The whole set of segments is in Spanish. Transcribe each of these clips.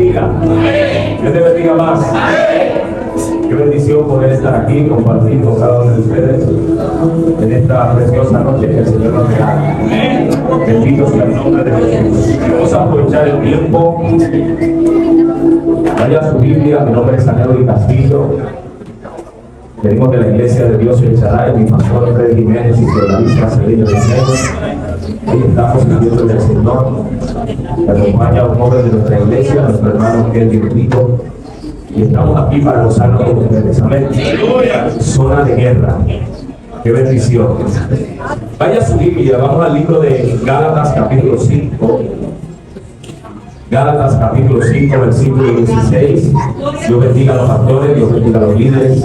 bendiga. Dios te bendiga más. Qué bendición poder estar aquí compartiendo con cada uno de ustedes en esta preciosa noche que el Señor nos regala. Bendito sea el nombre de Jesús. Vamos a aprovechar el tiempo. Vaya a su Biblia. Mi nombre es Anedo y Castillo. Venimos de la Iglesia de Dios El Shaddai, mi pastor Fred Jiménez y Señorita Celina de Celos. Hoy estamos sirviendo del Señor. Me acompaña un hombre de nuestra iglesia, nuestro hermano Kelvin Rico. Y estamos aquí para gozarnos con ustedes. Amén. Zona de guerra. Qué bendición. Vaya a su Biblia, vamos al libro de Gálatas capítulo 5. Gálatas capítulo 5, versículo 16. Dios bendiga a los pastores, Dios bendiga a los líderes.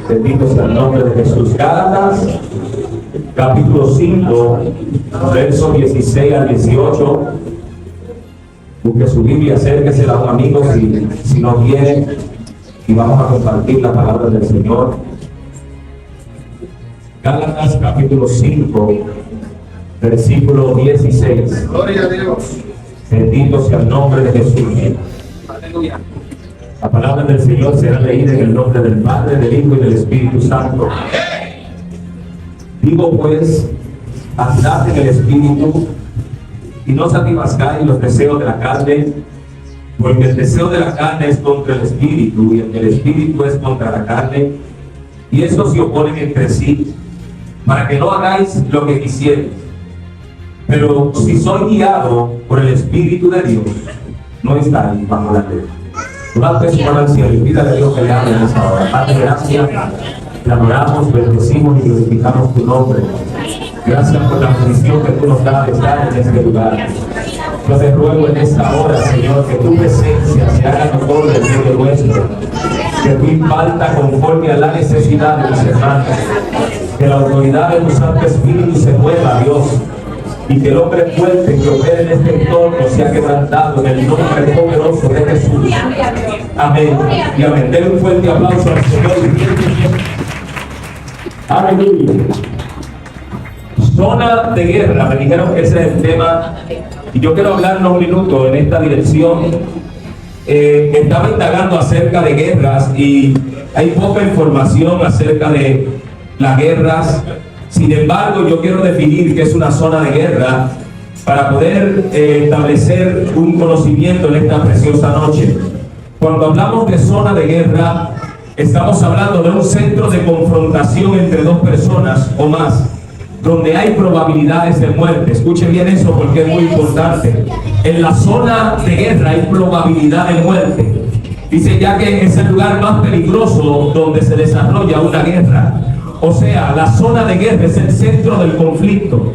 Bendito sea el nombre de Jesús. Gálatas capítulo 5, versos 16 al 18. Busque su Biblia, acérquese a un amigo si no viene, y vamos a compartir la palabra del Señor. Gálatas capítulo 5, versículo 16. Gloria a Dios. Bendito sea el nombre de Jesús. Aleluya. La palabra del Señor será leída en el nombre del Padre, del Hijo y del Espíritu Santo. Digo pues, andad en el Espíritu y no satisfagáis los deseos de la carne, porque el deseo de la carne es contra el Espíritu y el del Espíritu es contra la carne, y estos se oponen entre sí, para que no hagáis lo que quisierais. Pero si soy guiado por el Espíritu de Dios, no estáis bajo la ley. Levante su mano al cielo y pídale a Dios que le hable en esta hora. Padre, gracias. Te adoramos, bendecimos y glorificamos tu nombre. Gracias por la bendición que tú nos das de estar en este lugar. Yo te ruego en esta hora, Señor, que tu presencia se haga notoria en medio nuestro, que tú imparta conforme a la necesidad de mis hermanos, que la autoridad de tu Santo Espíritu se mueva, Dios, y que el hombre fuerte que opera en este entorno sea quebrantado en el nombre poderoso de Jesús. Amén y amén. Denle un fuerte aplauso al Señor. Aleluya. Zona de guerra, me dijeron que ese es el tema, y yo quiero hablarnos un minuto en esta dirección. Estaba indagando acerca de guerras y hay poca información acerca de las guerras. Sin embargo, yo quiero definir qué es una zona de guerra para poder establecer un conocimiento en esta preciosa noche. Cuando hablamos de zona de guerra, estamos hablando de un centro de confrontación entre dos personas o más, donde hay probabilidades de muerte. Escuchen bien eso porque es muy importante. En la zona de guerra hay probabilidad de muerte. Dice ya que es el lugar más peligroso donde se desarrolla una guerra. O sea, la zona de guerra es el centro del conflicto.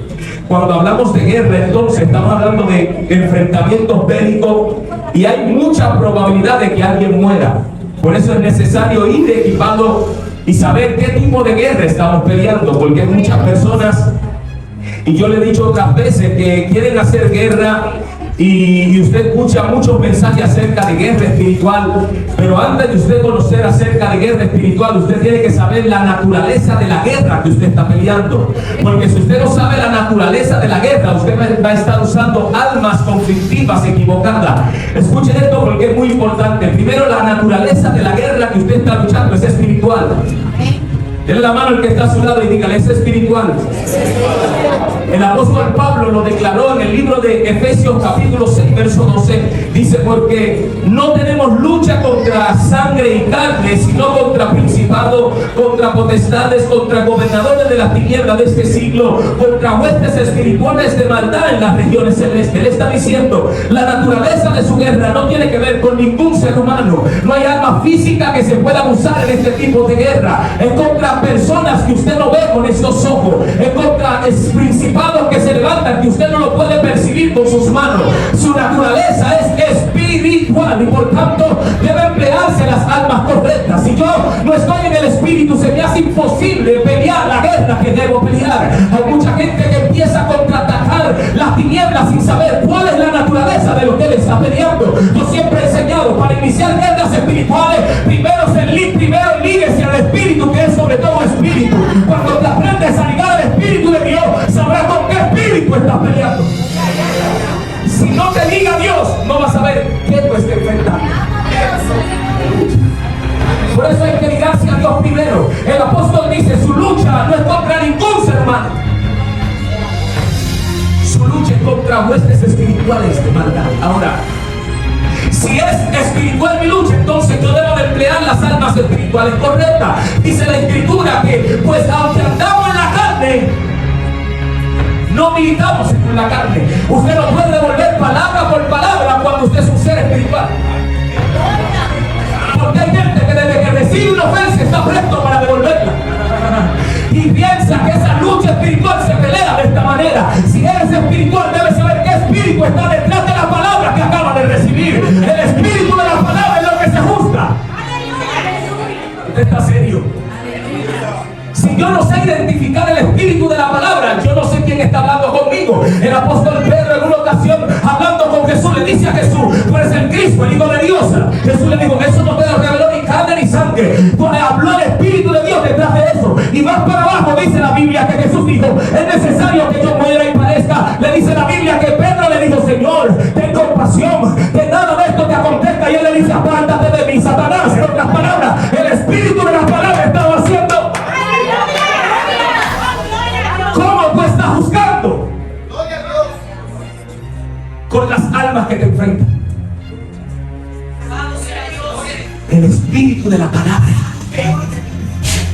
Cuando hablamos de guerra, entonces estamos hablando de enfrentamientos bélicos y hay mucha probabilidad de que alguien muera. Por eso es necesario ir equipado y saber qué tipo de guerra estamos peleando, porque hay muchas personas, y yo le he dicho otras veces, que quieren hacer guerra y usted escucha muchos mensajes acerca de guerra espiritual, pero antes de usted conocer acerca de guerra espiritual, usted tiene que saber la naturaleza de la guerra que usted está peleando, porque si usted no sabe la naturaleza de la guerra, usted va a estar usando armas conflictivas equivocadas. Escuchen esto porque es muy importante. Primero, la naturaleza de la guerra que usted está luchando es espiritual. Denle la mano al que está a su lado y dígale, es espiritual. El apóstol Pablo lo declaró en el libro de Efesios capítulo 6, verso 12. Dice, porque no tenemos lucha contra sangre y carne, sino contra principados, contra potestades, contra gobernadores de las tinieblas de este siglo, contra huestes espirituales de maldad en las regiones celestes. Él está diciendo, la naturaleza de su guerra no tiene que ver con ningún ser humano. No hay arma física que se pueda usar en este tipo de guerra. Es contra personas que usted no ve con estos ojos, es contra principados que se levantan que usted no lo puede percibir con sus manos. Su naturaleza es espiritual y por tanto debe emplearse las armas correctas. Si yo no estoy en el espíritu, se me hace imposible pelear la guerra que debo pelear. Hay mucha gente que empieza a contraatacar las tinieblas sin saber cuál es la naturaleza de lo que él está peleando. Yo siempre he enseñado, para iniciar guerras espirituales, primero líguese al espíritu, que es sobre todo espíritu. Cuando te aprendes a ligar al espíritu de Dios, sabrás con qué espíritu estás peleando. Si no te liga Dios, no vas a ver qué tú estás enfrentando. lucha no es contra ningún ser humano. Su lucha es contra huestes espirituales de maldad. Ahora, si es espiritual mi lucha, entonces yo debo de emplear las armas espirituales correctas. Dice la Escritura que, pues aunque andamos en la carne, no militamos en la carne. Usted no puede devolver palabra por palabra cuando usted es un ser espiritual. Porque hay gente que desde que recibe una ofensa está presto para devolverla. Y piensa que esa lucha espiritual se pelea de esta manera. Si eres espiritual, debes saber qué espíritu está detrás de la palabra que acaba de recibir. El espíritu de la palabra es lo que se ajusta. Usted está serio. Si yo no sé identificar el espíritu de la palabra, yo no sé quién está hablando conmigo. El apóstol Pedro en una ocasión, hablando con Jesús, le dice a Jesús: tú eres el Cristo, el Hijo de Dios. Jesús le dijo: eso no te lo reveló ni carne ni sangre. Pues habló el Espíritu de Dios detrás de eso. Y más para abajo dice la Biblia que Jesús dijo: es necesario que yo muera y padezca. Le dice la Biblia que Pedro le dijo: Señor, ten compasión, que nada de esto te acontezca. Y él le dice: apártate de mí, Satanás. En otras palabras, el espíritu de la palabra estaba haciendo. ¿Cómo tú estás juzgando? Con las almas que te enfrentan. El espíritu de la palabra.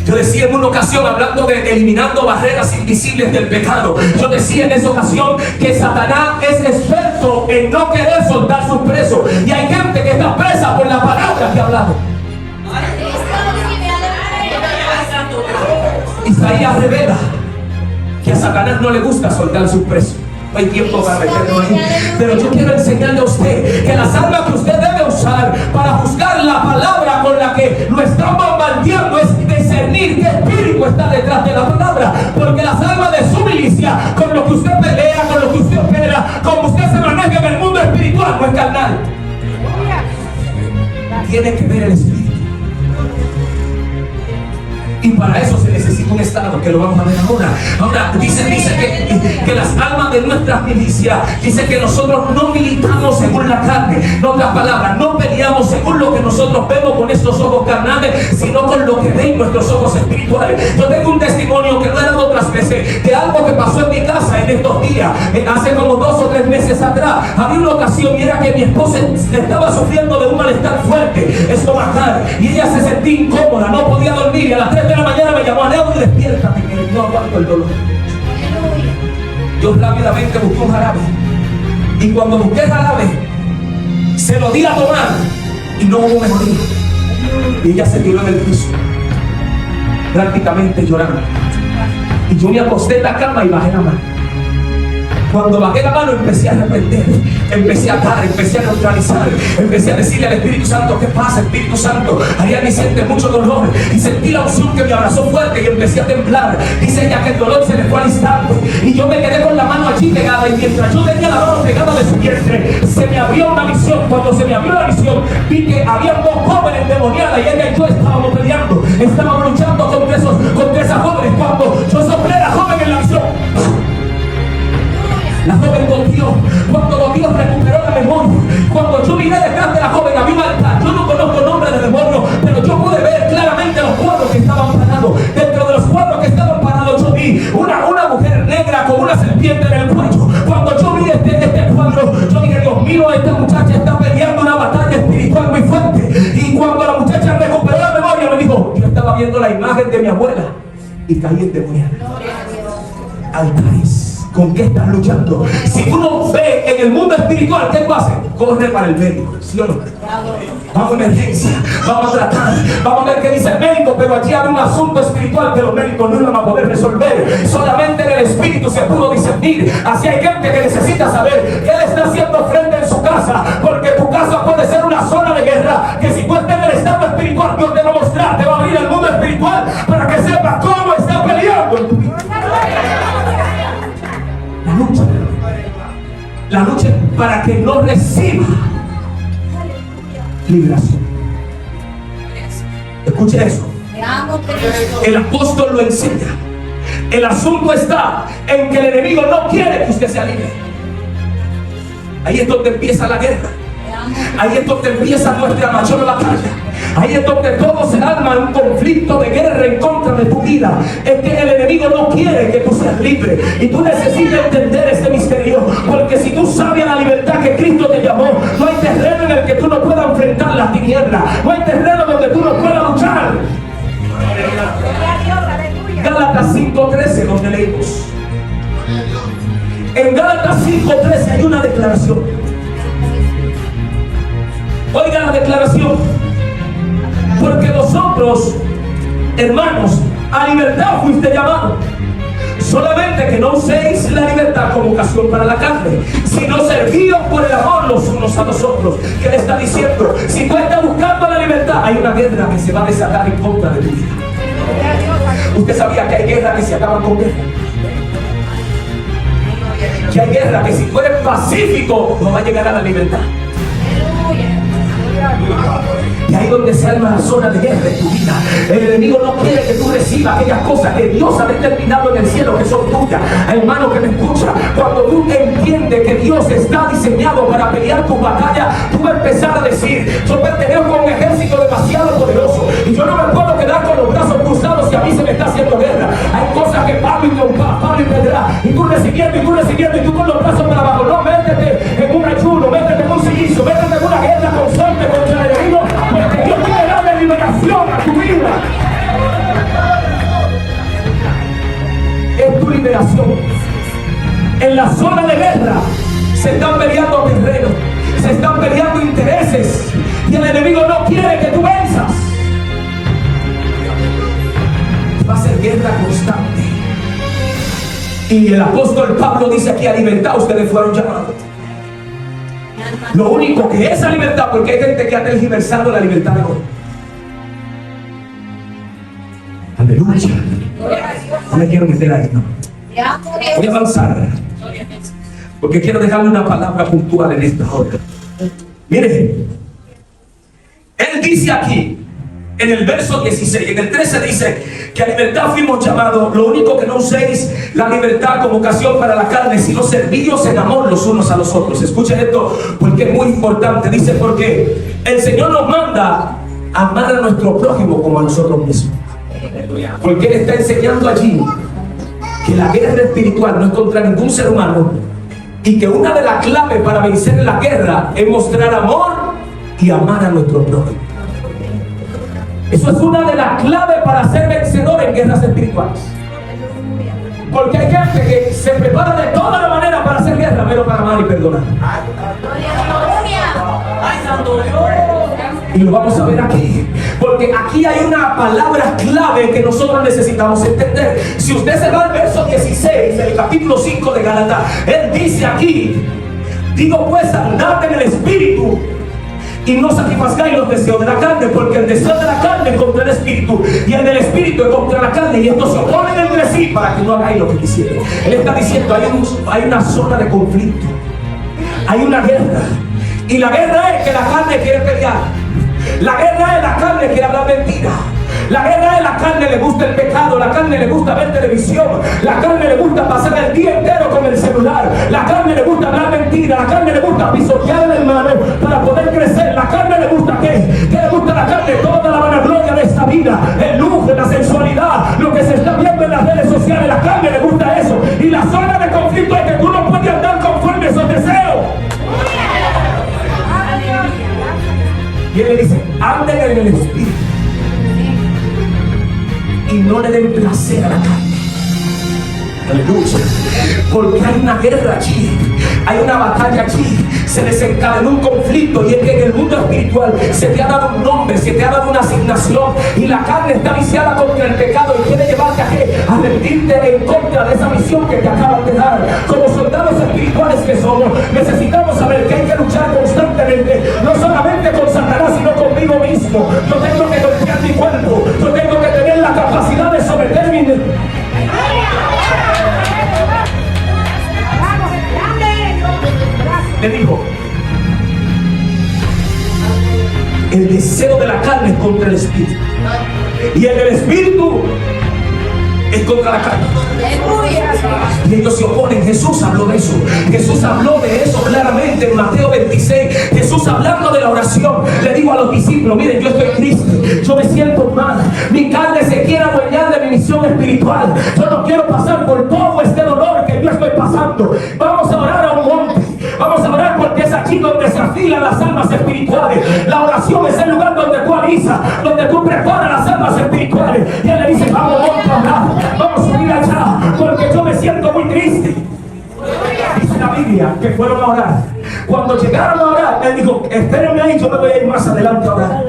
Yo decía en una ocasión, hablando de eliminando barreras invisibles del pecado, yo decía en esa ocasión que Satanás es experto en no querer soltar sus presos. Y hay gente que está presa por la palabra que ha hablado. Isaías revela que a Satanás no le gusta soltar sus presos. No hay tiempo para meterlo ahí, pero yo quiero enseñarle a usted que las armas que usted debe usar para juzgar la palabra con la que lo están bombardeando es discernir qué espíritu está detrás de la palabra. Porque las armas de su milicia, con lo que usted pelea, con lo que usted opera, como usted se maneja en el mundo espiritual, no es carnal. Tiene que ver el espíritu. Y para eso se necesita un estado, que lo vamos a ver ahora. Ahora dice que las almas de nuestras milicias, dice que nosotros no militamos según la carne. En otras palabras, no peleamos según lo que nosotros vemos con estos ojos carnales, sino con lo que ven nuestros ojos espirituales. Yo tengo un testimonio que lo he dado otras veces de algo que pasó en mi casa en estos días. Hace como 2 o 3 meses atrás había una ocasión y era que mi esposa estaba sufriendo de un malestar fuerte estomacal y ella se sentía incómoda, no podía dormir, y a las 3 de la mañana me llamó: Leo, despiértate, que no aguanto el dolor. Yo rápidamente busqué un jarabe, y cuando busqué el jarabe se lo di a tomar y no hubo mejoría. Y ella se tiró en el piso prácticamente llorando, y yo me acosté en la cama y bajé la mano. Cuando bajé la mano empecé a reprender, empecé a dar, empecé a neutralizar, empecé a decirle al Espíritu Santo: ¿qué pasa, Espíritu Santo? Ariadne siente mucho dolor, y sentí la unción que me abrazó fuerte y empecé a temblar. Dice ella que el dolor se le fue al instante, y yo me quedé con la mano allí pegada, y mientras yo tenía la mano pegada de su vientre, se me abrió una visión. Cuando se me abrió la visión, vi que había 2 jóvenes endemoniadas, y ella y yo estábamos peleando, estábamos luchando contra esas jóvenes. Cuando yo soplé a la joven en la visión, la joven goteó. Cuando goteó, recuperó la memoria. Cuando yo miré detrás de la joven, había un altar. Yo no conozco nombre de demonio, pero yo pude ver claramente los cuadros que estaban parados. Dentro de los cuadros que estaban parados, yo vi una mujer negra con una serpiente en el cuello. Cuando yo vi este cuadro, yo dije: Dios mío, esta muchacha está peleando una batalla espiritual muy fuerte. Y cuando la muchacha recuperó la memoria, me dijo: yo estaba viendo la imagen de mi abuela y caí endemoniada. Altares. ¿Con qué estás luchando? Si uno ve en el mundo espiritual, ¿qué tú haces? Corre para el médico, ¿sí o no? Vamos a emergencia, vamos a tratar, vamos a ver qué dice el médico, pero allí hay un asunto espiritual que los médicos no iban a poder resolver. Solamente en el espíritu se pudo discernir. Así hay gente que necesita saber qué le está haciendo frente en su casa, porque tu casa puede ser una zona de guerra, que si tú estás en el estado espiritual, Dios te va a mostrar, te va a abrir el mundo espiritual para que sepas cómo está peleando en tu vida. La lucha para que no reciba liberación. Escuche eso. El apóstol lo enseña. El asunto está en que el enemigo no quiere que usted sea libre. Ahí es donde empieza la guerra. Ahí es donde empieza nuestra mayor batalla. Ahí es donde todo se arma un conflicto de guerra en contra de tu vida. Es que el enemigo no quiere que tú seas libre. Y tú necesitas entender este misterio. Porque si tú sabes la libertad que Cristo te llamó, no hay terreno en el que tú no puedas enfrentar las tinieblas. No hay terreno donde tú no puedas luchar. Gálatas 5:13, donde leímos. En Gálatas 5:13 hay una declaración. Oiga la declaración. Porque vosotros, hermanos, a libertad fuiste llamados. Solamente que no uséis la libertad como ocasión para la carne, sino servíos por el amor los unos a los otros. ¿Qué le está diciendo? Si tú estás buscando la libertad, hay una guerra que se va a desatar en contra de tu vida. ¿Usted sabía que hay guerras que se acaban con guerra? Que hay guerra que si tú eres pacífico no va a llegar a la libertad. Y ahí donde se arma la zona de guerra en tu vida. El enemigo no quiere que tú recibas aquellas cosas que Dios ha determinado en el cielo que son tuyas. Hermano que me escucha, cuando tú entiendes que Dios está diseñado para pelear tu batalla, tú vas a empezar a decir: yo pertenezco a un ejército demasiado poderoso y yo no me puedo quedar con los brazos cruzados si a mí se me está haciendo guerra. Hay cosas que Pablo y Pedro, y tú recibiendo y tú con los brazos para abajo. No, métete en un ayuno, métete en un silicio, métete en una guerra constante contra el enemigo, porque Dios quiere darle liberación a tu vida. Es tu liberación. En la zona de guerra se están peleando terrenos, se están peleando intereses, y el enemigo no quiere que tú venzas. Va a ser guerra constante. Y el apóstol Pablo dice aquí: a libertad ustedes fueron llamados. Lo único que esa libertad, porque hay gente que ha tergiversado la libertad de hoy. Aleluya. No me quiero meter ahí, no. Voy a avanzar, porque quiero dejarle una palabra puntual en esta hora. Mire, él dice aquí, en el verso 16, en el 13 dice que a libertad fuimos llamados. Lo único que no uséis la libertad como ocasión para la carne, sino servíos en amor los unos a los otros. Escuchen esto porque es muy importante. Dice: porque el Señor nos manda a amar a nuestro prójimo como a nosotros mismos. Porque Él está enseñando allí que la guerra espiritual no es contra ningún ser humano, y que una de las claves para vencer la guerra es mostrar amor y amar a nuestro prójimo. Eso es una de las claves para ser vencedor en guerras espirituales. Porque hay gente que se prepara de toda la manera para hacer guerra, pero para amar y perdonar. Y lo vamos a ver aquí, porque aquí hay una palabra clave que nosotros necesitamos entender. Si usted se va al verso 16 del capítulo 5 de Gálatas, él dice aquí: digo pues, andad en el espíritu y no satisfazgáis los deseos de la carne, porque el deseo de la carne es contra el espíritu, y el del espíritu es contra la carne, y estos se oponen entre sí para que no hagáis lo que quisieran. Él está diciendo: hay una zona de conflicto, hay una guerra, y la guerra es que la carne quiere pelear. La guerra es la carne quiere hablar mentira. La guerra es la carne le gusta el pecado, la carne le gusta ver televisión, la carne le gusta pasar el día entero con el celular, la carne le gusta hablar mentira, la carne le gusta pisotear al hermano para poder crecer. La carne le gusta ¿qué? ¿Qué le gusta a la carne? Toda la vanagloria de esta vida, el lujo, la sensualidad, lo que se está viendo en las redes sociales. La carne le gusta eso, y la zona de conflicto es que tú no puedes andar conforme a esos deseos. Y él le dice: anden en el espíritu y no le den placer a la carne. Aleluya. Porque hay una guerra allí, hay una batalla allí, se desencadenó un conflicto, y es que en el mundo espiritual se te ha dado un nombre, se te ha dado una asignación, y la carne está viciada contra el pecado y quiere llevarte a ¿qué? A rendirte en contra de esa misión que te acaban de dar. Como soldados espirituales que somos, necesitamos saber que hay que luchar constantemente, no solamente con Satanás, sino conmigo mismo. Yo tengo que golpear mi cuerpo, yo tengo que tener la capacidad de someterme. Le dijo: el deseo de la carne es contra el espíritu, y el del espíritu es contra la carne, y ellos se oponen Jesús habló de eso. Jesús habló de eso claramente en Mateo 26. Jesús hablando de la oración, le digo a los discípulos: miren, yo estoy triste, yo me siento mal, mi carne se quiere adueñar de mi misión espiritual, yo no quiero pasar por todo este dolor que yo estoy pasando. Vamos a orar a un monte, vamos a orar, porque es aquí donde se afilan las almas espirituales. La oración es el lugar donde tú avisas, donde tú preparas las almas espirituales. Y él le dice: vamos monte a orar, vamos a ir allá, porque yo me siento muy triste. Dice la Biblia que fueron a orar. Cuando llegaron a orar, él dijo: espérenme ahí, yo me voy a ir más adelante a orar.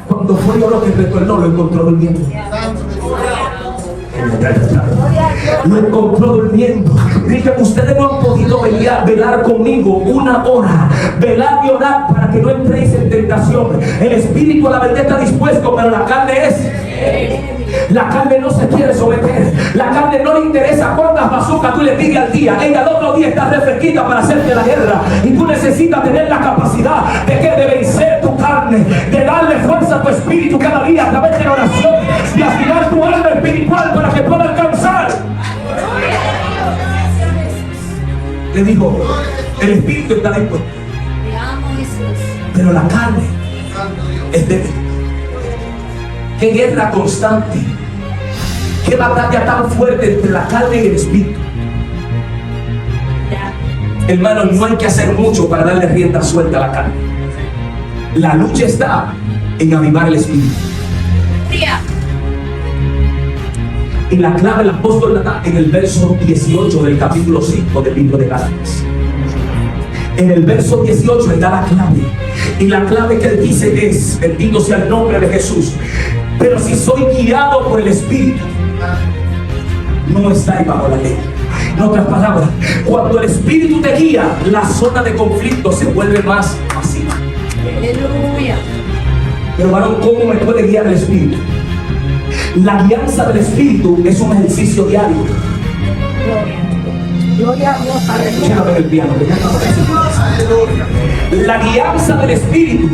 Cuando fue yo lo que retornó, lo encontró durmiendo. Lo encontró durmiendo. Dije: ustedes no han podido velar conmigo una hora, velar y orar para que no entréis en tentación. El espíritu a la verdad está dispuesto, pero la carne es... La carne no se quiere someter. La carne no le interesa cuántas bazucas tú le pides al día. Ella al otro día está refresquita para hacerte la guerra. Y tú necesitas tener la capacidad de vencer tu carne, de darle fuerza a tu espíritu cada día a través de la oración, de afinar tu alma espiritual para que pueda alcanzar. Le dijo: el espíritu está dispuesto, pero la carne es débil. Qué guerra constante, qué batalla tan fuerte entre la carne y el espíritu. Hermano, no hay que hacer mucho para darle rienda suelta a la carne. La lucha está en avivar el espíritu. Y la clave el apóstol la da en el verso 18 del capítulo 5 del libro de Gálatas. En el verso 18 él da la clave. Y la clave que él dice es: bendito sea el nombre de Jesús. Pero si soy guiado por el Espíritu, no estáis bajo la ley. En otras palabras, cuando el Espíritu te guía, la zona de conflicto se vuelve más masiva. Aleluya. Pero varón, ¿cómo me puede guiar el Espíritu? La guianza del Espíritu es un ejercicio diario. Gloria a Dios. Quiero ver el piano, que ya estamos así. La guianza del Espíritu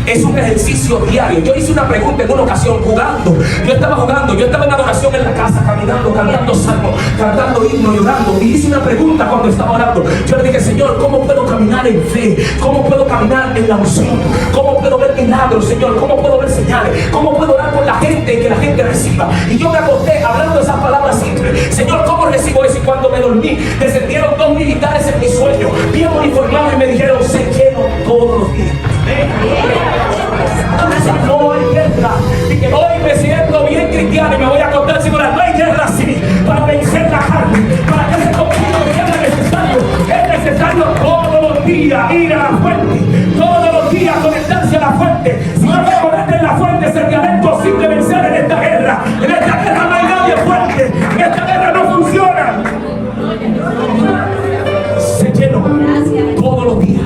es un ejercicio diario. Yo hice una pregunta en una ocasión jugando. Yo estaba en adoración en la casa, caminando, cantando salmos, cantando himnos y orando. Y hice una pregunta cuando estaba orando. Yo le dije: Señor, ¿cómo puedo caminar en fe? ¿Cómo puedo caminar en la unción? ¿Cómo puedo ver milagros, Señor? ¿Cómo puedo ver señales? ¿Cómo puedo orar por la gente y que la gente reciba? Y yo me acosté hablando esas palabras simples: Señor, ¿cómo recibo eso? Y cuando me dormí, descendieron 2 militares en mi sueño, bien uniformados, y me dijeron: sé lleno todos los días. No hay guerra. Y que hoy me siento bien cristiano y me voy a contar, señora, no hay guerra así para vencer la carne. Para que ese conflicto sea necesario, es necesario todos los días ir a la fuente, todos los días conectarse a la fuente. Si no te conectas en la fuente, se te hará imposible vencer en esta guerra. En esta guerra no hay nadie fuerte, en esta guerra no funciona. Se llenó todos los días.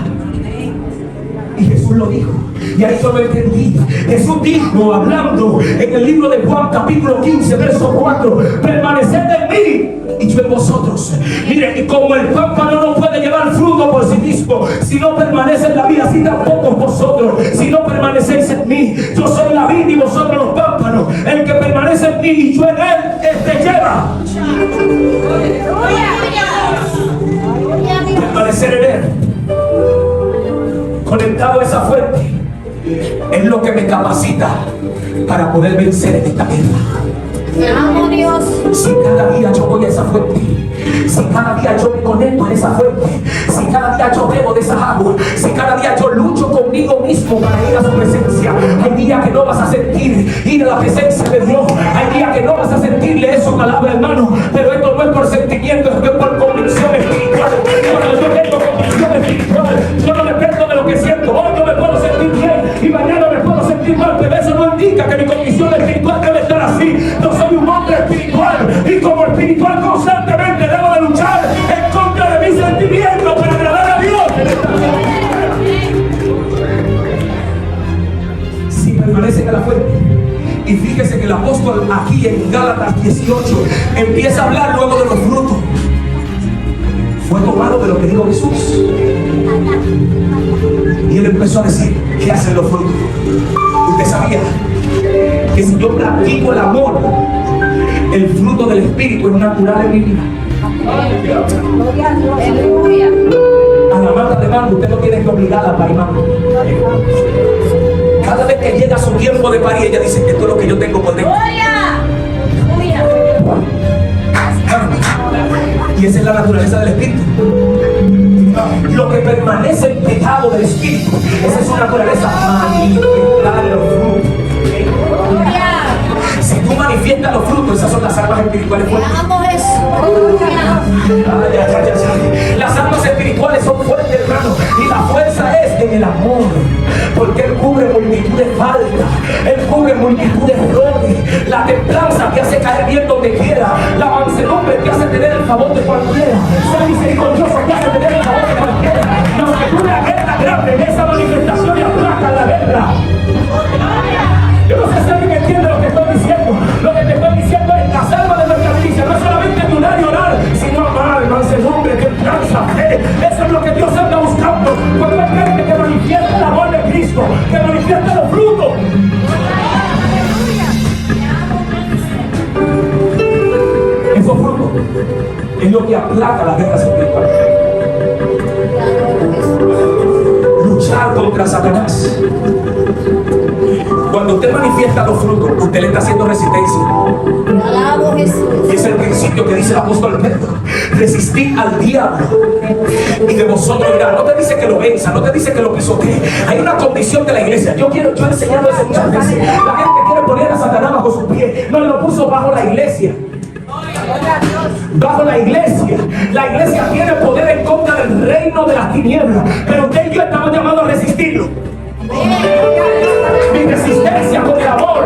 Y Jesús lo dijo. Y ahí yo lo entendí. Jesús dijo, hablando en el libro de Juan capítulo 15 verso 4: permaneced en mí y yo en vosotros. Mire, y como el pámpano no puede llevar fruto por sí mismo si no permanece en la vida, así tampoco vosotros si no permanecéis en mí. Yo soy la vid y vosotros los pámpanos. El que permanece en mí y yo en él, este lleva. Permanecer en él, conectado a esa fuente, es lo que me capacita para poder vencer en esta guerra. Amo Dios. Si cada día yo voy a esa fuente, si cada día yo me conecto a esa fuente, si cada día yo bebo de esa agua, si cada día yo lucho conmigo mismo para ir a su presencia, hay días que no vas a sentir ir a la presencia de Dios, hay días que no vas a sentirle eso palabra, hermano, pero esto no es por sentimiento, esto es por convicción espiritual. Cuando yo tengo convicción espiritual, yo no dependo de lo que siento. Hoy yo me puedo sentir bien y mañana me puedo sentir mal, pero eso no indica que mi convicción espiritual debe estar así. Yo soy un hombre espiritual y como espiritual constantemente debo de luchar en contra de mis sentimientos para agradar a Dios. Si permanecen a la fuente. Y fíjese que el apóstol aquí en Gálatas 18 empieza a hablar luego de los frutos. Fue tomado de lo que dijo Jesús. Y él empezó a decir: ¿qué hacen los frutos? Usted sabía que si yo practico el amor, el fruto del Espíritu es natural en mi vida. Aleluya. A la mata de mano usted no tiene que obligarla para ir mano. Cada vez que llega su tiempo de parir, ella dice que esto es lo que yo tengo por dentro. Aleluya. Y esa es la naturaleza del espíritu. Lo que permanece en pecado del espíritu, esa es su naturaleza, manifestar los frutos. Si tú manifiestas los frutos, esas son las armas espirituales fuertes. Amo Jesús. Las armas espirituales son fuertes, hermano, y la fuerza es en el amor, porque Él cubre multitud de faltas, Él cubre multitud de errores. La templanza te hace caer bien donde quiera, la mansedumbre te hace tener el favor de cualquiera, ser misericordioso te hace tener el favor de cualquiera. La multitud de la guerra grande en esa manifestación y aplaca la guerra. Yo no sé si alguien entiende lo que estoy diciendo. Lo que te estoy diciendo es las armas de nuestra milicia, no es solamente ayunar y orar, sino amar, mansedumbre, templanza, fe. Eso es lo que Dios anda buscando. Cuando hay gente que manifiesta el amor de Cristo, que manifiesta los frutos. Esos frutos es lo que aplaca las guerras espirituales. Luchar contra Satanás. Cuando usted manifiesta los frutos, usted le está haciendo resistencia. Alabo Jesús. Y es el principio que dice el apóstol Pedro: resistid al diablo y de vosotros irá. No te dice que lo venza, no te dice que lo pisotee. Hay una condición de la iglesia. Yo he enseñado eso muchas veces. La gente quiere poner a Satanás bajo sus pies. No, lo puso bajo la iglesia. Bajo la iglesia. La iglesia tiene poder en contra del reino de las tinieblas, pero usted y yo estamos llamados a resistirlo. Mi resistencia con el amor.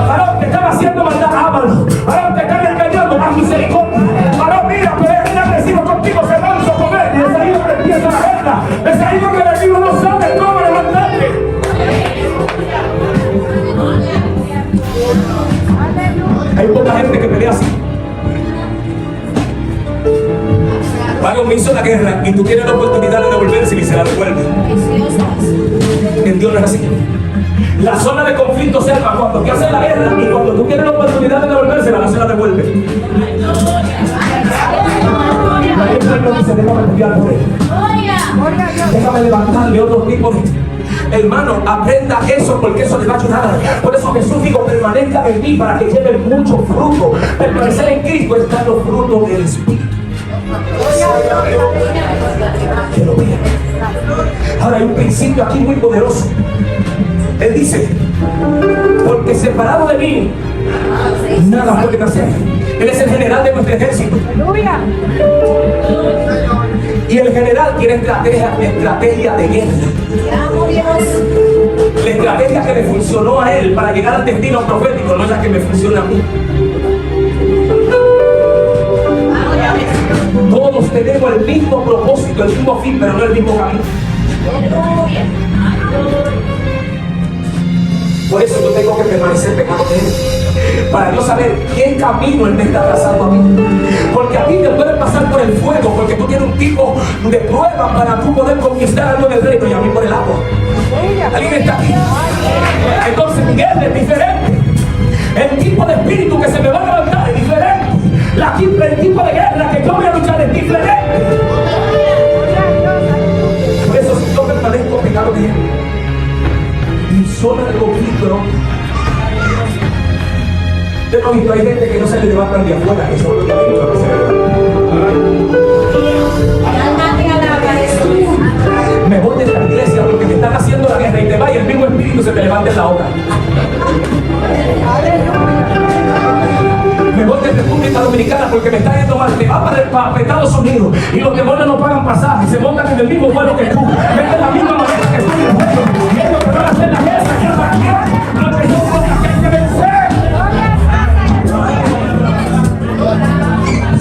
Varón, te están haciendo maldad, ámalo. Varón, te están engañando, haz misericordia. Varón, mira, pero es agresivo contigo, se manso con él. Y es ahí donde empieza la guerra. Es ahí donde el enemigo no sabe cómo levantarte. Hay poca gente que pelea así. Varón, me hizo la guerra y tú tienes la oportunidad de devolverse y se la devuelve. En Dios no es así. La zona de conflicto se arma cuando te hacen la guerra y cuando tú tienes la oportunidad de devolvérsela, no se la devuelve. La gente no dice, déjame pelear por él. Déjame levantarle otro tipo de... Hermano, aprenda eso porque eso le va a ayudar. Por eso Jesús dijo: permanezca en mí para que lleven mucho fruto. Permanecer en Cristo están los frutos del Espíritu. Que lo vean. Ahora hay un principio aquí muy poderoso. Él dice: porque separado de mí nada pueden hacer. Él es el general de nuestro ejército. Y el general tiene estrategia de guerra. La estrategia que le funcionó a él para llegar al destino profético no es la que me funciona a mí. Todos tenemos el mismo propósito, el mismo fin, pero no el mismo camino. Por eso yo tengo que permanecer pecado de él, para yo saber qué camino él me está trazando a mí. Porque a ti te puede pasar por el fuego, porque tú tienes un tipo de prueba para tú poder conquistar algo en el reino, y a mí por el agua. ¿Alguien está aquí? Entonces mi guerra es diferente. El tipo de espíritu que se me va a levantar es diferente. El tipo de guerra que yo voy a luchar es diferente. Por eso si yo permanezco pecado de él, mi zona de conflicto, yo no he visto, hay gente que no se le levantan de afuera, que son los que han dicho que se me voy de esta iglesia porque me están haciendo la guerra y te va y el mismo espíritu se te levanta en la otra. Me voy de República Dominicana porque me está yendo mal. Te va para Estados Unidos y los demonios no pagan pasaje, se montan en el mismo vuelo que tú, ven de la misma manera que tú, y ellos te van a hacer la guerra. ¿Qué para qué? Lo que son cosas que hay que vencer.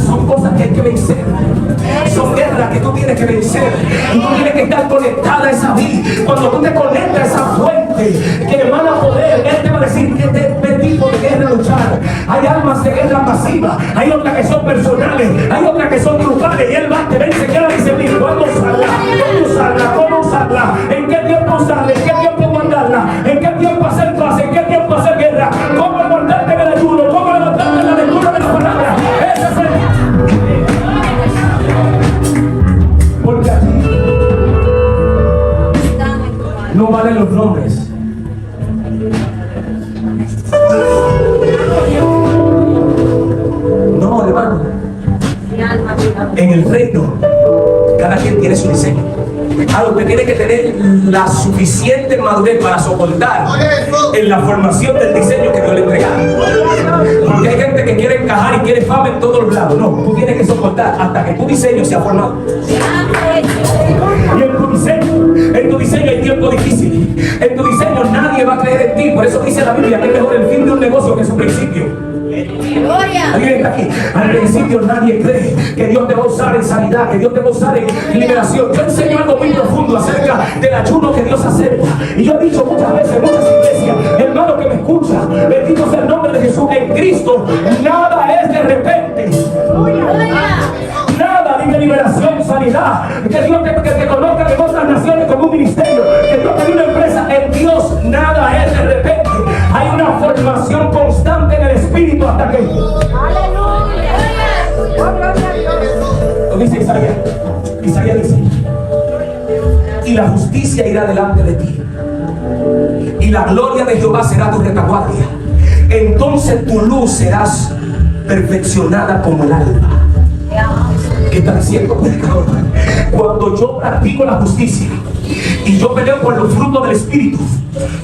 Son cosas que hay que vencer. Son guerras que tú tienes que vencer. Y tú tienes que estar conectada a esa vida. Cuando tú te conectas a esa fuente que emana poder, Él te va a decir qué tipo de guerra luchar. Hay armas de guerra masiva, hay otras que son personales, hay otras que son grupales. Y Él te va a enseñar a discernir cuándo usarla, cómo usarla, en qué tiempo nombres. No, hermano. En el reino, cada quien tiene su diseño. Ahora usted tiene que tener la suficiente madurez para soportar en la formación del diseño que Dios le entrega. Porque hay gente que quiere encajar y quiere fama en todos los lados. No, tú tienes que soportar hasta que tu diseño sea formado. Y en tu diseño hay tiempo difícil. En tu diseño nadie va a creer en ti. Por eso dice la Biblia que es mejor el fin de un negocio que su principio. Gloria. Alguien está aquí. Al principio nadie cree que Dios te va a usar en sanidad, que Dios te va a usar en liberación. Yo enseño algo muy profundo acerca del ayuno que Dios acepta. Y yo he dicho muchas veces en muchas iglesias, hermano que me escucha, bendito sea el nombre de Jesús. En Cristo nada es de repente. Nada de liberación, sanidad. Que Dios te conozca en otras naciones como un ministerio. Que Dios te dé una empresa. En Dios nada es de repente. Hay una formación constante en el espíritu hasta que. Lo dice Isaías. Isaías dice: y la justicia irá delante de ti, y la gloria de Jehová será tu retaguardia. Entonces tu luz serás perfeccionada como el alba. ¿Qué está diciendo, predicador? Cuando yo practico la justicia y yo peleo por los frutos del espíritu,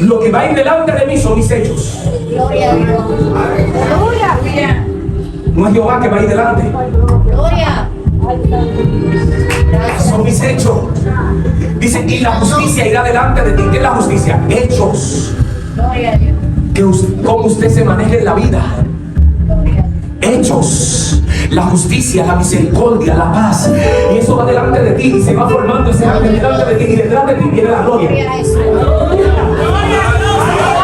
lo que va a ir delante de mí son mis hechos. Gloria a Dios. Gloria. No es Jehová que va a ir delante, Gloria. son mis hechos. Dice: y la justicia irá delante de ti. ¿Qué es la justicia? Hechos. Gloria a Dios. Cómo usted se maneja en la vida. Hechos. La justicia, la misericordia, la paz. Y eso va delante de ti y se va formando ese arte delante de ti. Y detrás de ti viene la gloria. Gloria a Jesús.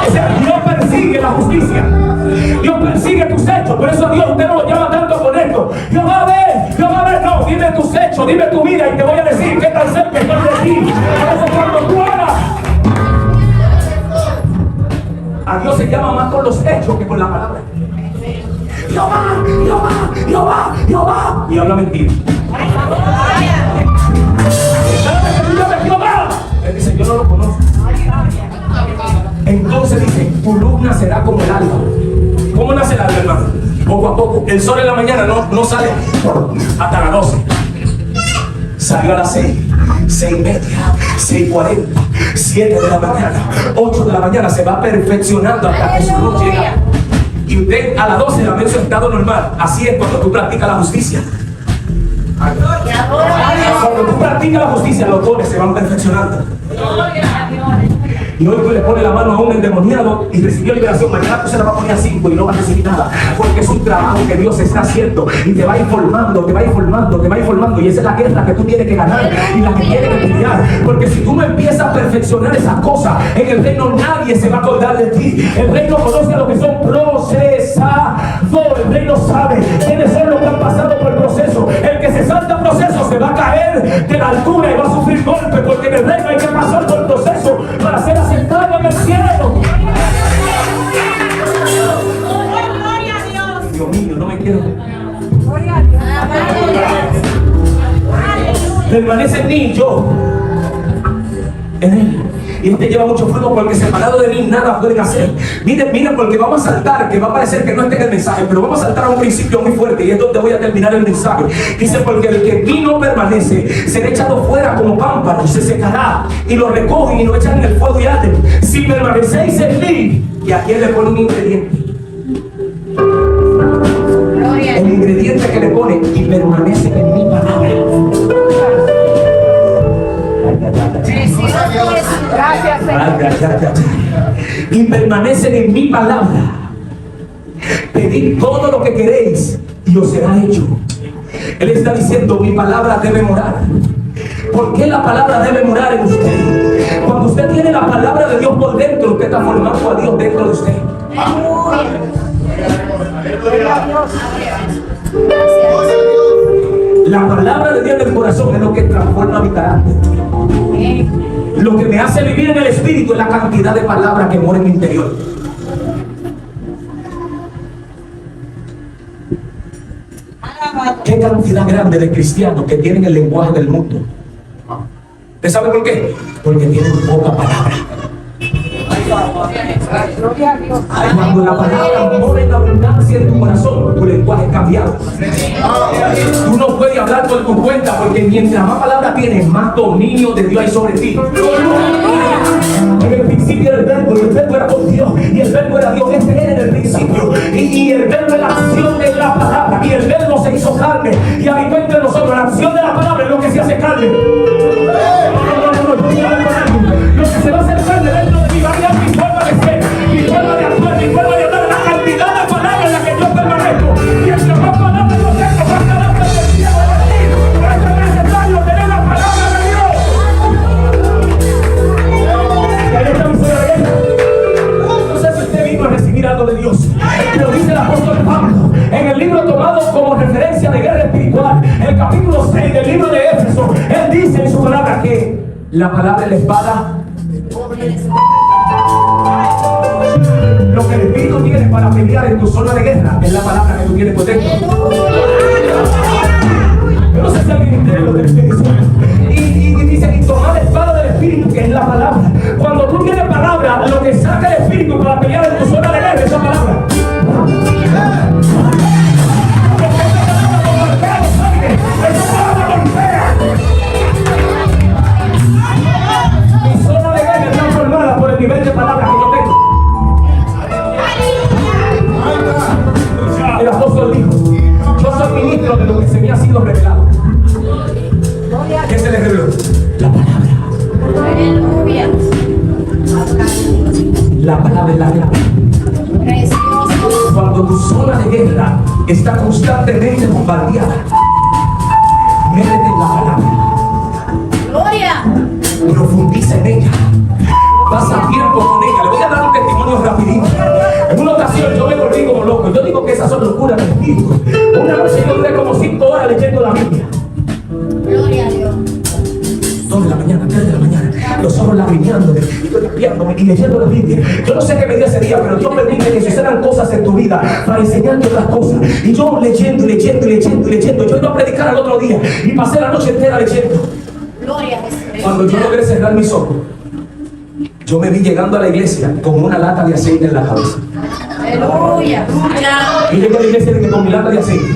O sea, Dios persigue la justicia. Dios persigue tus hechos. Por eso a Dios usted no lo llama tanto con esto. Dios va a ver, no. Dime tus hechos, dime tu vida y te voy a decir qué tan cerca estoy de ti. Por eso cuando tú hagas, a Dios se llama más con los hechos que con la palabra. Jehová. Y habla mentira. Cada vez que tú llames Jehová, él dice: yo no lo conozco. Entonces dice: tu luz nacerá como el alba. ¿Cómo nace el alba, hermano? Poco a poco. El sol en la mañana no sale hasta las 12. Salió a las 6, 6:30, 6:40, 7 de la mañana, 8 de la mañana. Se va perfeccionando hasta que su luz llega. Y usted a las 12 la ve en su estado normal. Así es cuando tú practicas la justicia. Cuando tú practicas la justicia, los dones se van perfeccionando. Y hoy tú le pones la mano a un endemoniado y recibió liberación. Mañana tú se la vas a poner a 5 y no vas a recibir nada. Porque es un trabajo que Dios está haciendo. Y te va informando. Y esa es la guerra que tú tienes que ganar y la que tienes que pelear. Porque si tú no empiezas a perfeccionar esas cosas, en el reino nadie se va a acordar de ti. El reino conoce a los que son procesados. El reino sabe quiénes son los que han pasado por el proceso. El que se salta el proceso se va a caer de la altura y va a sufrir golpes. Porque en el reino hay que pasar por el proceso para ser aceptado en el cielo. Dios mío, no me quiero. Permanece en mí, yo en él. Y este lleva mucho fruto porque separado de mí nada pueden hacer. Miren, porque vamos a saltar, que va a parecer que no esté en el mensaje, pero vamos a saltar a un principio muy fuerte y es donde voy a terminar el mensaje. Dice: porque el que en mí no permanece será echado fuera como pámpano, se secará y lo recogen y lo echan en el fuego y arden. Si permanecéis en mí, y aquí le pone un ingrediente. El ingrediente que le pone: y permanecen en mi palabra. Gracias. Y permanecen en mi palabra. Pedid todo lo que queréis y os será hecho. Él está diciendo: mi palabra debe morar. ¿Por qué la palabra debe morar en usted? Cuando usted tiene la palabra de Dios por dentro, usted está formando a Dios dentro de usted. La palabra de Dios en el corazón es lo que transforma mi carácter. Lo que me hace vivir en el espíritu es la cantidad de palabras que mora en mi interior. Qué cantidad grande de cristianos que tienen el lenguaje del mundo. ¿Usted sabe por qué? Porque tienen poca palabra. Cuando la palabra mora en abundancia en tu corazón, tu lenguaje es cambiado. Tú no puedes hablar por tu cuenta, porque mientras más palabras tienes, más dominio de Dios hay sobre ti. En el principio era el verbo, y el verbo era con Dios, y el verbo era Dios. Este era en el principio, y el verbo es la acción de la palabra, y el verbo se hizo carne y habitó entre nosotros. La acción de la palabra es lo que se hace carne. Lo que se va a hacer carne dentro de mí va a cambiar mi forma de ser, mi forma de actuar, mi forma de hablar, la cantidad de palabras en la que yo permanezco. Y entre más palabras yo tengo, más carácter del cielo de ti. Por eso es necesario tener la palabra de Dios. Y ahí está mi suegra Elena. No sé si usted vino a recibir algo de Dios, pero dice el apóstol Pablo en el libro tomado como referencia de guerra espiritual, el capítulo 6 del libro de Éfeso. Él dice en su palabra que la palabra es la espada. Lo que el Espíritu tiene para pelear en tu zona de guerra es la palabra que tú tienes por dentro. Yo no sé si alguien entiende lo del Espíritu. Y dice, y tomar la espada del Espíritu, que es la palabra. Cuando tú tienes palabra, lo que saca el Espíritu para pelear en tu zona de guerra es la palabra. Mi zona de guerra está formada por el nivel de palabras que yo tengo. El apóstol dijo, yo soy ministro de lo que se me ha sido revelado. ¿Qué se le reveló? La palabra. Aleluya. La palabra es la clave. Precioso. Cuando tu zona de guerra está constantemente bombardeada, métete en la palabra. Gloria. Profundiza en ella. Pasa tiempo con ella. Le voy a dar un testimonio rapidito. En una ocasión yo me volví como loco. Yo digo que esas son locuras del espíritu. Una noche yo duré como 5 horas leyendo la Biblia. Gloria a Dios. 2 de la mañana, 3 de la mañana, los ojos lagrimeándome, y estoy limpiándome y leyendo la Biblia. Yo no sé qué me dio ese día, pero Dios permite que sucedan cosas en tu vida para enseñarte otras cosas. Y yo leyendo. Yo iba a predicar al otro día y pasé la noche entera leyendo. Gloria a Jesús. Cuando yo logré cerrar mis ojos, yo me vi llegando a la iglesia con una lata de aceite en la cabeza. Aleluya. Y llegué a la iglesia con mi lata de aceite.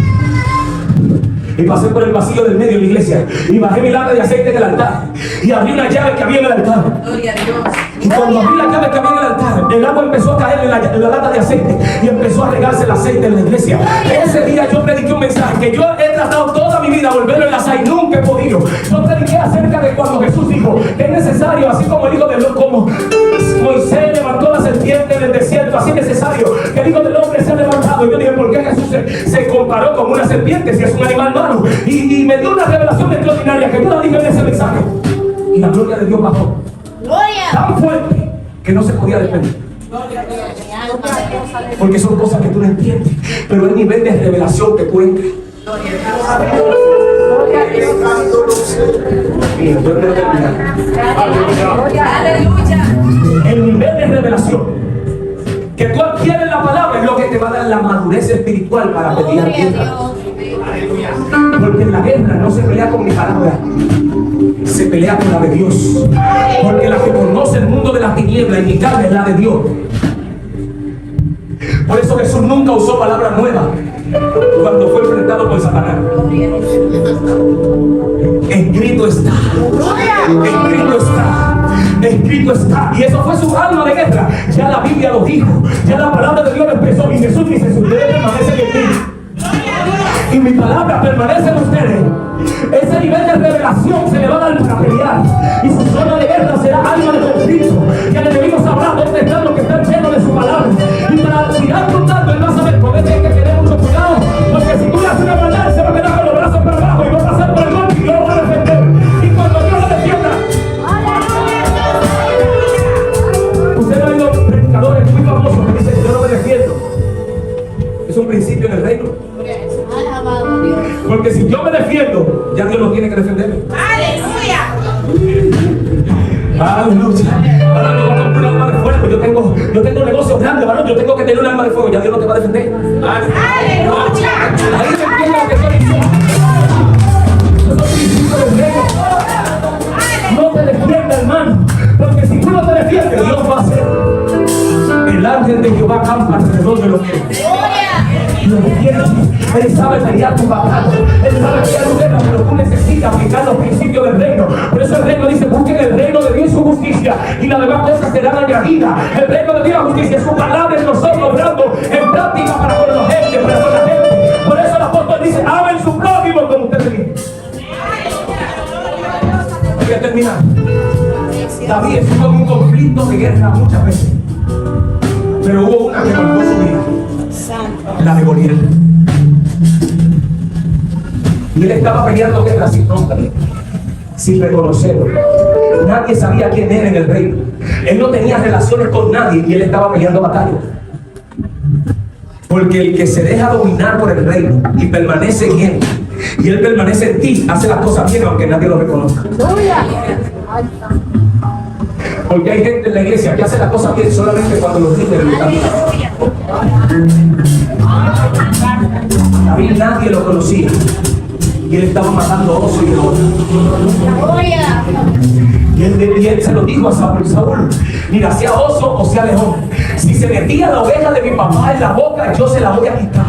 Y pasé por el pasillo del medio de la iglesia y bajé mi lata de aceite en el altar y abrí una llave que había en el altar. Gloria a Dios. Y cuando abrí la llave que había en el altar, el agua empezó a caer en la lata de aceite y empezó a regarse el aceite en la iglesia. Ese día yo prediqué un mensaje que yo he tratado toda mi vida a volverlo a enlazar y nunca he podido. Yo prediqué acerca de cuando Jesús dijo que es necesario, así como el Hijo de Dios, como Moisés levantó la serpiente en el desierto, así es necesario que el Hijo del Hombre sea levantado. Y yo dije, ¿por qué Jesús se comparó con una serpiente si es un animal malo? Y me dio una revelación extraordinaria que yo la dije en ese mensaje. Y la gloria de Dios bajó Gloria. tan fuerte que no se podía defender. Porque son cosas que tú no entiendes, pero el nivel de revelación que tú entras. Mira, yo quiero terminar. Aleluya. El nivel de revelación que tú adquieres en la palabra es lo que te va a dar la madurez espiritual para pelear Gloria a guerra. Dios. Porque en la guerra no se pelea con mi palabra, se pelea con la de Dios. Porque la que conoce el mundo de las tinieblas y mi carne es la de Dios. Por eso Jesús nunca usó palabras nuevas cuando fue enfrentado por Satanás. Gloria a Dios. Escrito está. Escrito está. Escrito está. Y eso fue su alma de guerra. Ya la Biblia lo dijo. Ya la palabra de Dios lo expresó. Y Jesús dice, si ustedes permanecen en mí y mi palabra permanece en ustedes, ese nivel de revelación se le va a dar para pelear. Y su zona de guerra será alma de conflicto. Y el enemigo sabrá dónde están los que están llenos de su palabra. Y para tirar con tanto, él va a saber. Por eso hay que tener mucho cuidado. Porque si tú le haces una maldad, se va a quedar con los brazos para abajo y va a pasar por el golpe y no lo va a defender. Y cuando Dios lo defienda, usted ha oído predicadores muy famosos que dicen, yo no me defiendo. Es un principio en el reino. Alabado Dios. Porque si yo me defiendo, ya Dios no tiene que defenderme. Aleluya. Aleluya. Ahora no va a comprar un arma de fuego. Yo tengo negocios grandes, varón. Yo tengo que tener un arma de fuego. Ya Dios no te va a defender. Aleluya. Ahí me entiende lo que estoy diciendo. Eso es principio del reino. No te defienda, hermano. Porque si tú no te defiendes, Dios va a hacer. Él sabe pelear tu batalla. Él sabe pelear tu guerra, pero tú necesitas aplicar los principios del reino. Por eso el reino dice: busquen el reino de Dios y su justicia, y las demás cosas serán añadidas. El reino de Dios y la justicia es su palabra en nosotros, obrando en práctica para con la gente, para con la gente. Por eso el apóstol dice: amen su prójimo como ustedes mismos. Voy a terminar. David estuvo en un conflicto de guerra muchas veces, pero hubo una que marcó su vida, la de Goliat. Y él estaba peleando guerra sin nombre, sin reconocerlo. Nadie sabía quién era en el reino. Él no tenía relaciones con nadie y él estaba peleando batallas. Porque el que se deja dominar por el reino y permanece en él, y él permanece en ti, hace las cosas bien aunque nadie lo reconozca. Porque hay gente en la iglesia que hace las cosas bien solamente cuando los líderes lo están viendo. David nadie lo conocía y él estaba matando osos y leones. Y él se lo dijo a Saúl: Saúl, mira, sea oso o sea león, si se metía la oveja de mi papá en la boca, yo se la voy a quitar,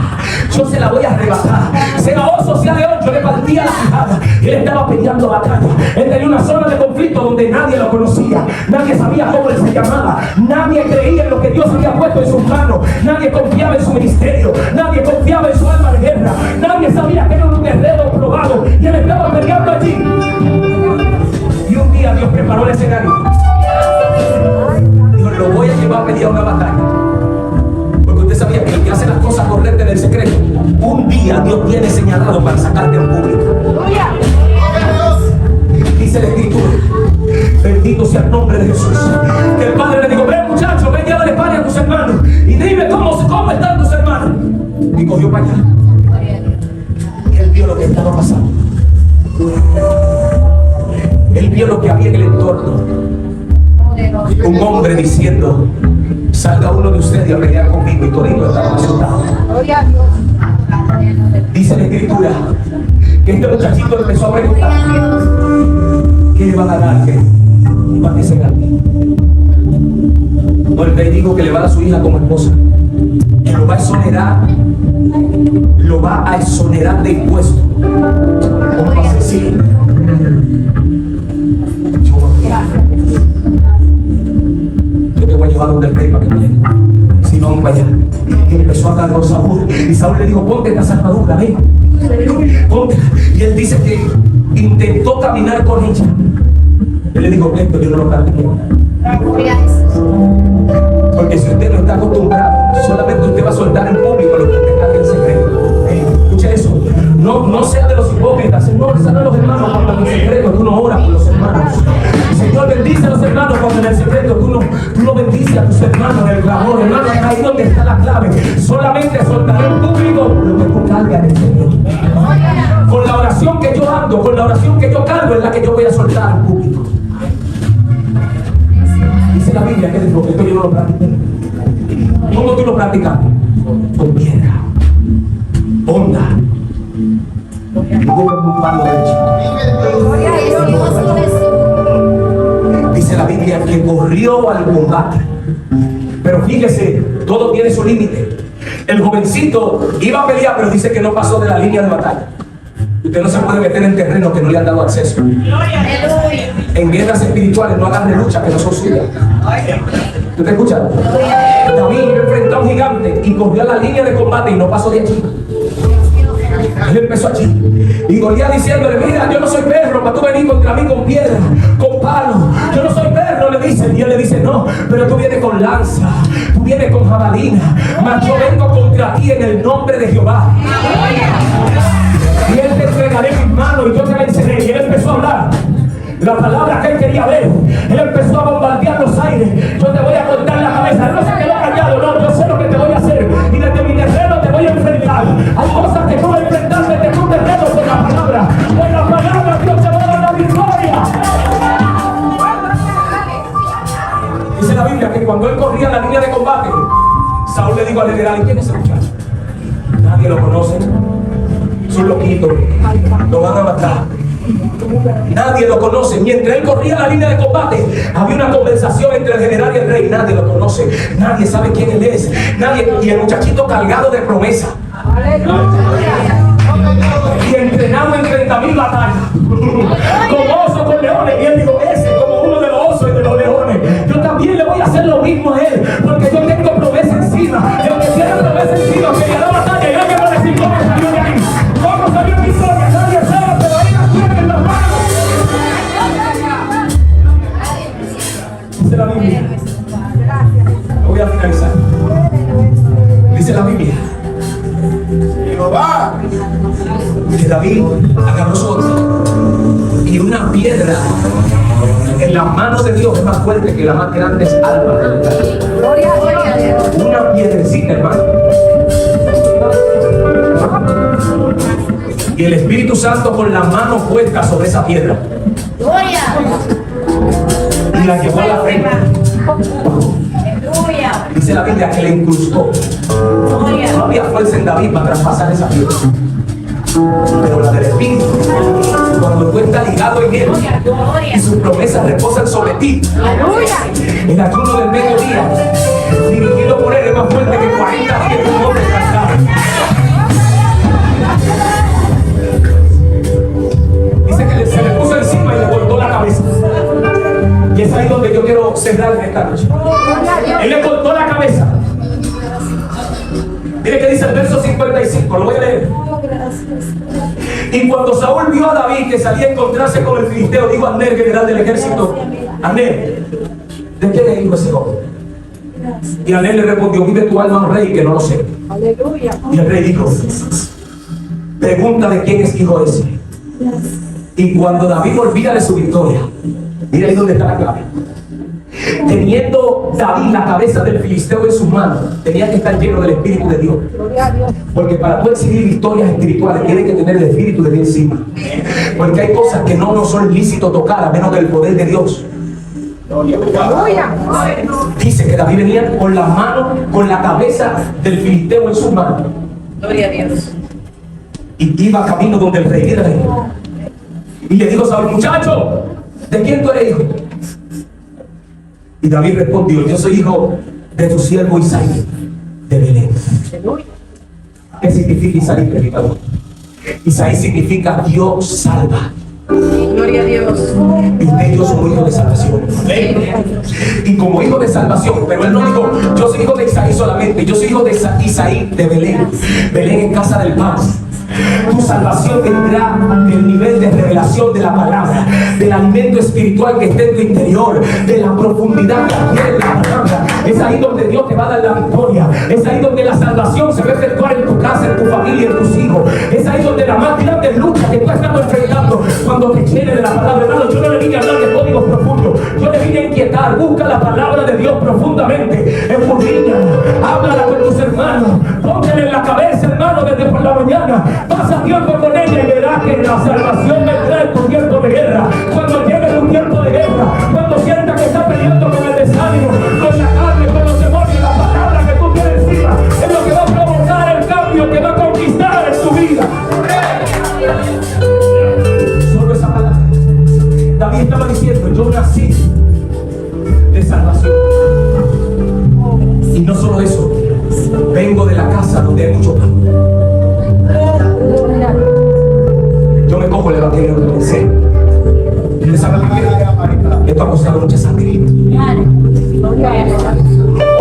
yo se la voy a arrebatar. Sea oso, sea león, yo le partía la quijada. Él estaba peleando batalla. Él tenía una zona de conflicto donde nadie lo conocía, nadie sabía cómo él se llamaba, nadie creía en lo que Dios había puesto en sus manos, nadie confiaba en su ministerio, nadie confiaba en su alma de guerra, nadie sabía que era un guerrero probado, y él estaba peleando allí. Y un día Dios preparó el escenario. Dijo: lo voy a llevar a pelear una batalla. Porque usted sabía que el que hace las cosas correctas en el secreto, un día Dios tiene señalado para sacarte en público. Dice la escritura: bendito sea el nombre de Jesús. Que el padre le dijo: ven muchacho, ven y dale pan a tus hermanos y dime cómo están tus hermanos. Y cogió para allá. Y él vio lo que estaba pasando. Él vio lo que había en el entorno. Un hombre diciendo: salga uno de ustedes a pelear conmigo, y todito estaba asustado. Dice la escritura que este muchachito empezó a preguntar: ¿qué le van a dar? ¿Qué? ¿Para qué se gane? No, el rey dijo que le va a dar a su hija como esposa, que lo va a exonerar de impuestos. ¿Cómo va a decir? Yo te voy a llevar donde el rey para que me llegue. Si no, vamos para allá. Y empezó a hablar con Saúl. Y Saúl le dijo: ponte esta armadura, ven. Ponte. Y él dice que intentó caminar con ella. Él le dijo: esto yo no lo practico. Porque si usted no está acostumbrado, solamente usted va a soltar en público lo que usted está en secreto. Escuche eso. No sea de los hipócritas. No, sana a los hermanos cuando en el secreto tú no oras por los hermanos. El Señor bendice a los hermanos cuando en el secreto tú no bendices a tus hermanos en el clamor. Hermano, es ahí donde está la clave. Solamente soltaré en público lo que tú cargas en el Señor. Con la oración que yo ando, con la oración que yo cargo, es la que yo voy a soltar en público. Dice la Biblia que esto yo no lo practiqué. ¿Cómo tú lo practicaste? Con piedra, honda, y con un palo derecho. Dice la Biblia que corrió al combate. Pero fíjese, todo tiene su límite. El jovencito iba a pelear, pero dice que no pasó de la línea de batalla. Usted no se puede meter en terreno que no le han dado acceso. En guerras espirituales no agarre lucha que no son suyas. ¿Tú te escuchas? David enfrentó a un gigante y corrió a la línea de combate y no pasó de allí. Él empezó allí. Y Goliat diciéndole: mira, yo no soy perro para tú venir contra mí con piedra, con palo. Yo no soy perro, le dice. Y él le dice: no, pero tú vienes con lanza, tú vienes con jabalina, mas yo vengo contra ti en el nombre de Jehová. Y él te entregaré mis manos y yo te venceré. Y él empezó a hablar la palabra que él quería ver. Él empezó a bombardear los aires. Yo te voy a cortar la cabeza. Él no se quedó callado. No, yo sé lo que te voy a hacer. Y desde mi terreno te voy a enfrentar. Hay cosas que tú vas a enfrentar desde tu terreno con la palabra. Con la palabra Dios te va a dar la victoria. Dice la Biblia que cuando él corría en la línea de combate, Saúl le dijo al general: ¿y quién es ese muchacho? Nadie lo conoce. Es un loquito. Lo van a matar. Nadie lo conoce. Mientras él corría la línea de combate, había una conversación entre el general y el rey. Nadie lo conoce. Nadie sabe quién él es. Nadie. Y el muchachito cargado de promesa. David batalla con osos, con leones. Y él dijo, ese como uno de los osos y de los leones. Yo también le voy a hacer lo mismo a él, porque yo tengo promesa encima. El que tiene promesa encima que la batalla. Y alguien va a decir, ¿cómo salió de ahí? ¿Cómo salió mi historia? Nadie sabe, pero ahí la tiene en las manos. Dice la Biblia. Voy a finalizar. Dice la Biblia que David agarró su otro y una piedra en la mano de Dios es más fuerte que la más grande alma. Una piedrecita, hermano. Y el Espíritu Santo con la mano puesta sobre esa piedra y la llevó a la frente. Dice la Biblia que le incrustó. No había fuerza en David para traspasar esa piedra, pero la del Espíritu, cuando tú estás ligado en él y sus promesas reposan sobre ti, el ayuno del mediodía dirigido por él es más fuerte que 40 días de un hombre cansado. Dice que se le puso encima y le cortó la cabeza. Y es ahí donde yo quiero cerrar esta noche. Él le cortó la cabeza. Mire que dice el verso 55, lo voy a leer. Y cuando Saúl vio a David que salía a encontrarse con el filisteo, dijo a Abner, general del ejército: Abner, ¿de quién es hijo ese joven? Y Abner le respondió: vive tu alma, oh rey, que no lo sé. Y el rey dijo: pregunta de quién es hijo ese. Y cuando David volvía de su victoria, mira ahí donde está la clave. Teniendo David la cabeza del filisteo en sus manos, tenía que estar lleno del Espíritu de Dios. Porque para tú exhibir victorias espirituales tienes que tener el Espíritu de Dios encima. Porque hay cosas que no nos son lícitos tocar a menos que el poder de Dios. Dice que David venía con la mano, con la cabeza del filisteo en sus manos. Gloria a Dios. Y iba camino donde el rey era. Y le dijo Saúl: muchacho, ¿de quién tú eres hijo? Y David respondió: yo soy hijo de tu siervo Isaí de Belén. ¿Qué significa Isaí, predicador? Isaí significa Dios salva. Gloria a Dios. Y usted y yo somos hijos de salvación. Y como hijo de salvación, pero él no dijo: yo soy hijo de Isaí solamente, yo soy hijo de Isaí de Belén. Belén en casa del pan. Tu salvación vendrá del nivel de revelación de la palabra, del alimento espiritual que está en tu interior, de la profundidad que adquiere la palabra. Es ahí donde Dios te va a dar la victoria. Es ahí donde la salvación se va a efectuar en tu casa, en tu familia, en tus hijos. Es ahí donde la más grande lucha que tú estás enfrentando, cuando te llenes de la palabra. Hermano, yo no le vine a hablar de códigos profundos, yo le vine a inquietar. Busca la palabra de Dios profundamente, escudriñala, háblala con tus hermanos, póngale en la cabeza, hermano, desde por la mañana. Pasa tiempo con ella y verás que la salvación vendrá en tu tiempo de guerra. Cuando llegue tu tiempo de guerra, cuando sientas que estás peleando con el desánimo, con la carne, con los demonios, la palabra que tú tienes encima es lo que va a provocar el cambio que va a conquistar en tu vida. Solo esa palabra. David estaba diciendo: yo nací de salvación. Y no solo eso, vengo de la casa donde hay mucho pan. Yo me cojo el evangelio de vencer. ¿Ustedes saben qué? Esto ha costado mucha sangre.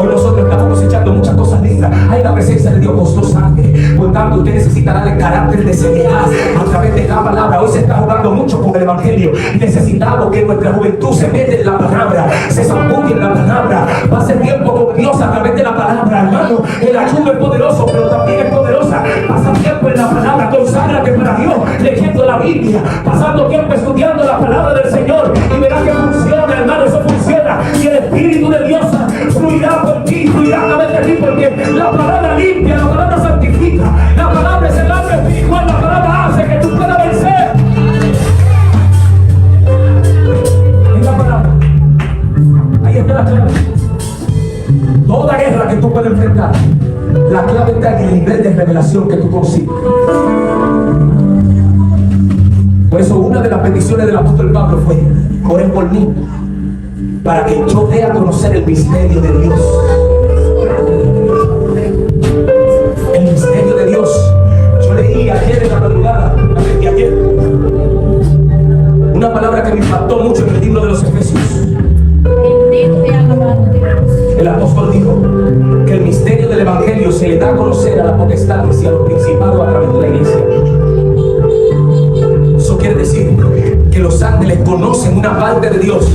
Hoy nosotros estamos cosechando muchas cosas lindas. Hay la presencia de Dios, costó sangre. Por tanto, usted necesitará el carácter de seriedad a través de la palabra. Hoy se está jugando mucho con el evangelio. Necesitamos que nuestra juventud se mete en la palabra, se zambute en la palabra, pase tiempo con Dios a través de la palabra, hermano. El ayuno es poderoso, pero también es poderosa. Pasa tiempo en la palabra, conságrate para Dios, leyendo la Biblia, pasando tiempo estudiando la palabra del Señor, y verás que funciona, hermano. Eso funciona, y el Espíritu de Dios fluirá por ti, fluirá a través de ti, porque la palabra limpia, la palabra santifica, la palabra es el hambre espiritual, la palabra hace que tú puedas vencer. Es la palabra. Ahí está la clave. Toda guerra que tú puedes enfrentar, la clave está en el nivel de revelación que tú consigues. Por eso una de las peticiones del apóstol Pablo fue: oren por mí, para que yo dé a conocer el misterio de Dios. El misterio de Dios. Yo leí ayer en la madrugada, ayer, a conocer a las potestades y a los principados a través de la iglesia. Eso quiere decir que los ángeles conocen una parte de Dios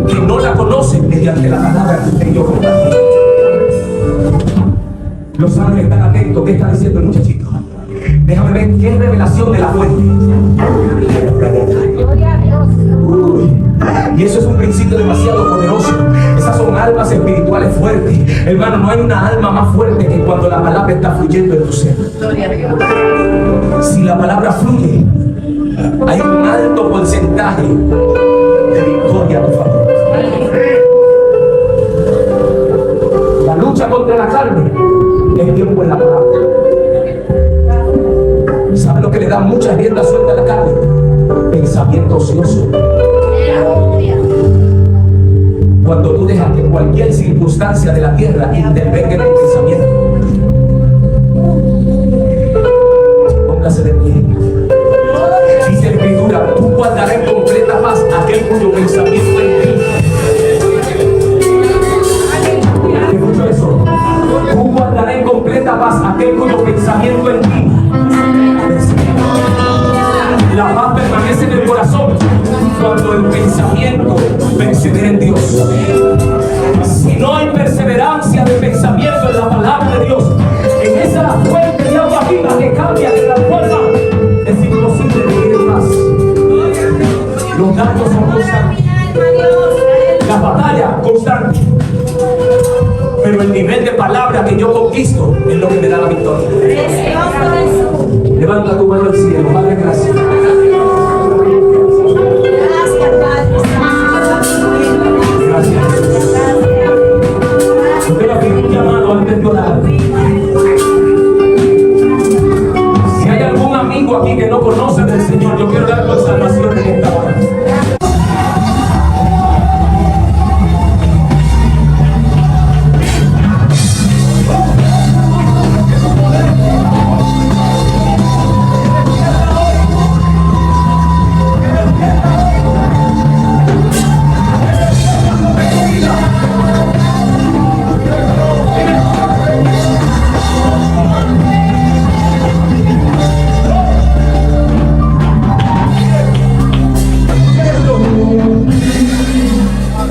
que no la conocen mediante la palabra que usted y yo compartimos. Los ángeles están atentos. ¿Qué está diciendo el muchachito? Déjame ver qué revelación de la fuente. Uy. Y eso es un principio demasiado poderoso. Esas son almas espirituales fuertes. Hermano, no hay una alma más fuerte que cuando la palabra está fluyendo en tu ser. Gloria a Dios. Si la palabra fluye, hay un alto porcentaje de victoria a tu favor. La lucha contra la carne es tiempo en la palabra. ¿Sabe lo que le da mucha rienda suelta a la carne? Pensamiento ocioso. Cuando tú dejas que cualquier circunstancia de la tierra intervenga en tu pensamiento. Póngase de pie. Dice la Escritura: tú guardarás en completa paz aquel cuyo pensamiento en ti. ¿Escuchó eso? Tú guardarás en completa paz aquel cuyo pensamiento en ti. La paz permanece en el corazón cuando el pensamiento persevera en Dios. Si no hay perseverancia de pensamiento en la palabra de Dios, en esa fuente de agua viva que cambia, que transforma, es imposible vivir en paz. Los daños son constantes, la batalla constante, pero el nivel de palabra que yo conquisto es lo que me da la victoria. Levanta tu mano al cielo. Padre, gracias. Gracias, Jesús. Yo quiero hacer un llamado antes de orar. Si hay algún amigo aquí que no conoce del Señor, yo quiero dar por salvación en esta hora.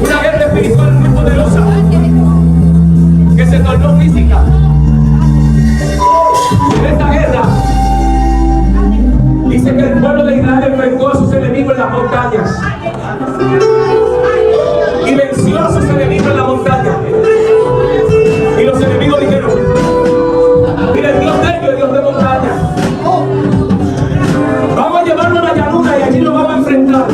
Una guerra espiritual muy poderosa que se tornó física. En esta guerra dice que el pueblo de Israel enfrentó a sus enemigos en las montañas y venció a sus enemigos en la montaña. Y los enemigos dijeron: mira, el Dios de ellos es Dios de montaña. Vamos a llevarlo a la llanura y allí lo vamos a enfrentar.